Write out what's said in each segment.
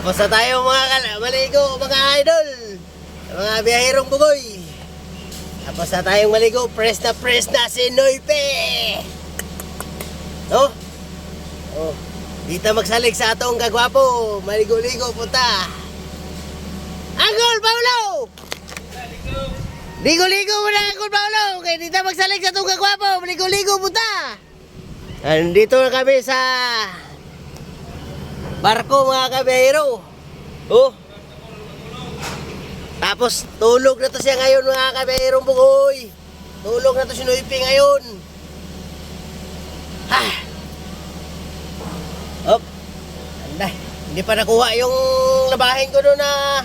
Tapos na tayo maligo mga idol. Mga biyahirong bugoy. Tapos na tayong maligo. Press na si Noipe. No? Oh. Dito magsalig sa atong kagwapo. Maligo-ligo punta. Angkol Paulo! Ligo-ligo muna Angkol Paulo. Kaya dito magsalig sa atong kagwapo. Maligo-ligo punta. Nandito na kami sa barko mga kabiyahero. Oh. Tapos tulog na to siya ngayon mga kabiyahirong bugoy. Tulog na to si Noipe ngayon. Ha. Op. Anday. Hindi pa nakuha yung labahin ko doon na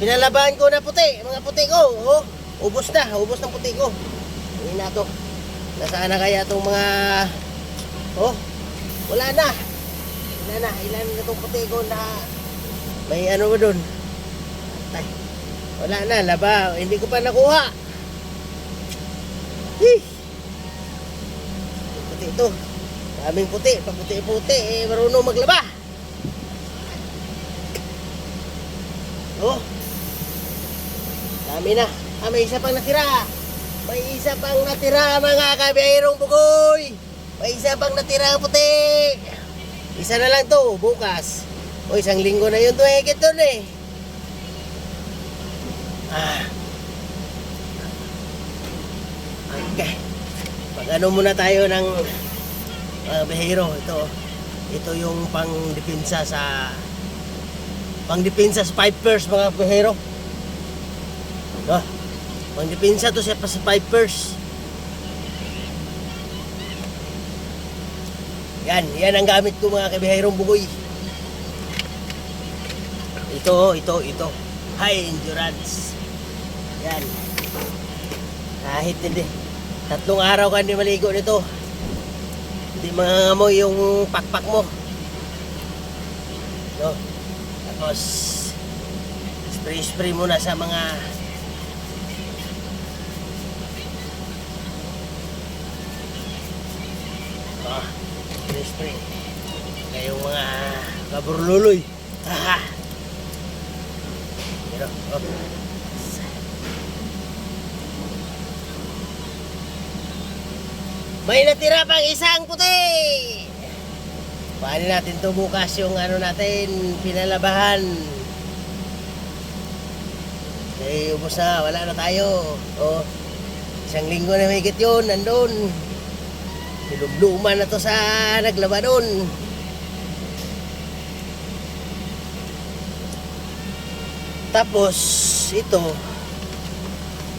pinalabahan ko na puti. Mga puti ko. Oh. Ubos ng puti ko. Hindi na to. Nasaan na kaya itong mga... Oh. Wala na. Ilan na itong puti ko na may ano ba doon? Ay, wala na, laba. Hindi ko pa nakuha. Puti ito. Daming puti. Pag puti-puti, marunong maglaba. Oh. Dami na. May isa pang natira. May isa pang natira mga kabiyahirong bugoy. May isa pang natira ang puti. Isa na lang to, bukas. O isang linggo na yun to, higit doon eh. Okay. Pag-ano muna tayo ng bihero. Ito yung pang-depensa sa pipers mga bihero. Pang-depensa to sa pipers. Yan ang gamit ko mga kabihirong bugoy. Ito. High endurance. Yan. Kahit hindi. 3 araw ka hindi maligo nito. Hindi mangangamoy yung pakpak mo. No? Tapos spray muna sa mga spray. Ngayong mga kaburluloy. Pero, may natira pang isang puti. Paano natin to bukas yung ano natin pinalabahan. Okay, ubos na, wala na tayo. Oh, isang linggo na may higit yun, nandun. Nilubluman na to sa naglaba doon. Tapos ito,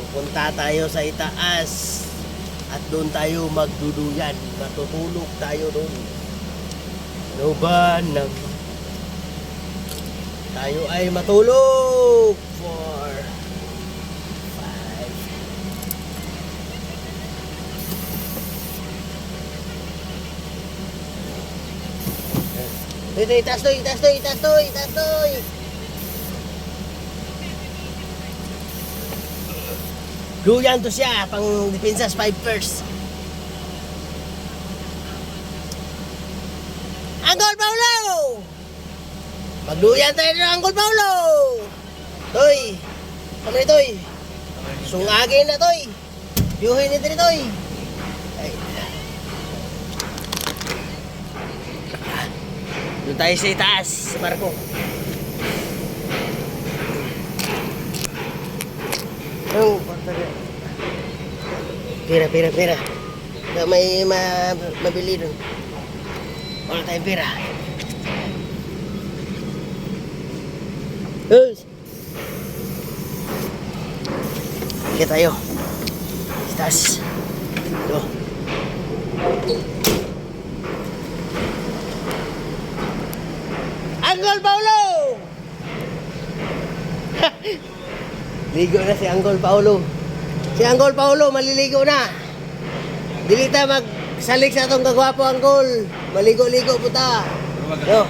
pupunta tayo sa itaas at doon tayo magduduyan. Matutulog tayo doon. Ano ba nang tayo ay matulog? 4, 5. Itaas toy. Duyan to siya, pang depensa sa pipers. Angkol Paulo! Magduyan tayo ng Angkol Paulo! Toy! Kami ni Toy! Sungagin na Toy! Biyuhin ni Toy! Doon tayo sa itaas, sa barko. Oh, pera. May mabili doon. Wala tayong pera. Sige tayo. Itaas. Ito. Angkol Paulo! Ligo na si Angkol Paulo. Si Angkol Paulo maliligo na. Dili ta magsalig sa atong kagwapo Angkol. Maligo-ligo puta. Yo.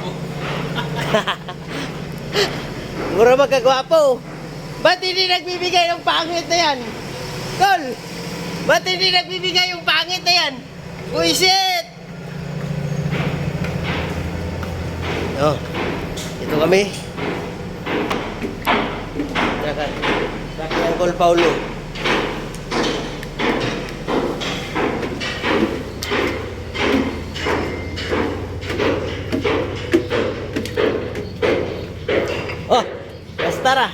Mura magkagwapo. Ba't hindi nagbibigay ng pangit na yan? Tol! Ba't hindi nagbibigay yung pangit na yan? Buisit! Oh, ito kami. Paul Paulo. Oh, Astara.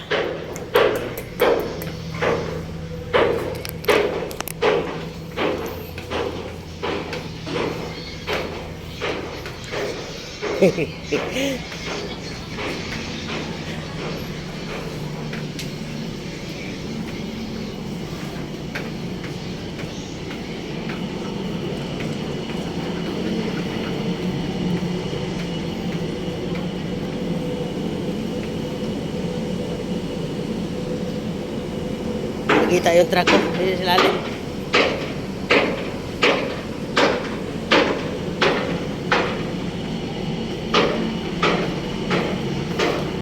Nakita yung truck ko. Dito sa lalim.